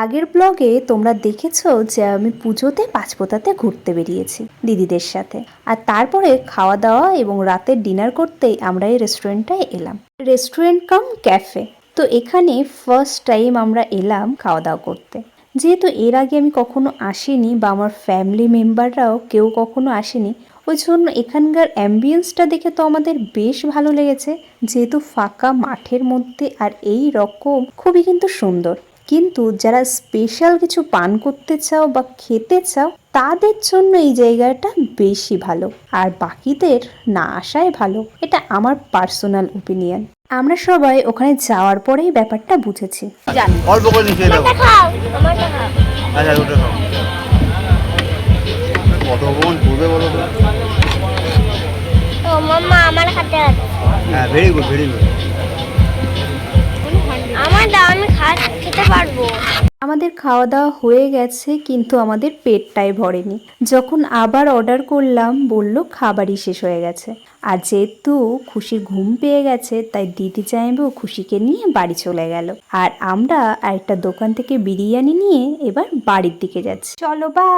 আগের ব্লগে তোমরা দেখেছো যে আমি পুজোতে পাঁচপোতাতে ঘুরতে বেরিয়েছি দিদিদের সাথে, আর তারপরে খাওয়া দাওয়া এবং রাতের ডিনার করতেই আমরা এই রেস্টুরেন্টটায় এলাম। রেস্টুরেন্ট কাম ক্যাফে। তো এখানে ফার্স্ট টাইম আমরা এলাম খাওয়া দাওয়া করতে। যেহেতু এর আগে আমি কখনো আসিনি বা আমার ফ্যামিলি মেম্বাররাও কেউ কখনো আসেনি, ওই জন্য এখানকার অ্যাম্বিয়েন্সটা দেখে তো আমাদের বেশ ভালো লেগেছে। যেহেতু ফাঁকা মাঠের মধ্যে আর এই রকম খুবই কিন্তু সুন্দর। কিন্তু যারা স্পেশাল কিছু পান করতে চাও বা খেতে চাও তাদের জন্য এই জায়গাটা বেশি ভালো, আর বাকিদের না আসাই ভালো। এটা আমার পার্সোনাল ওপিনিয়ন। আমরা সবাই ওখানে যাওয়ার পরেই ব্যাপারটা বুঝেছি। জানি অল্প করে নিচে দাও। আচ্ছা ওটা খাও। কতক্ষণ ঘুরবে বলো তো? ও মাম্মা আমার হাতে আছে। হ্যাঁ ভেরি গুড ভেরি গুড। আমার দাও, আমি খেতে পারবো। আমাদের খাওয়া দাওয়া হয়ে গেছে, কিন্তু আমাদের পেটটাই ভরেনি। যখন আবার অর্ডার করলাম বলল খাবারই শেষ হয়ে গেছে। আর যেহেতু খুশির ঘুম পেয়ে গেছে তাই দিদি চাইবো খুশিকে নিয়ে বাড়ি চলে গেল। আর আমরা আরেকটা দোকান থেকে বিরিয়ানি নিয়ে এবার বাড়ির দিকে যাচ্ছি। চলো বা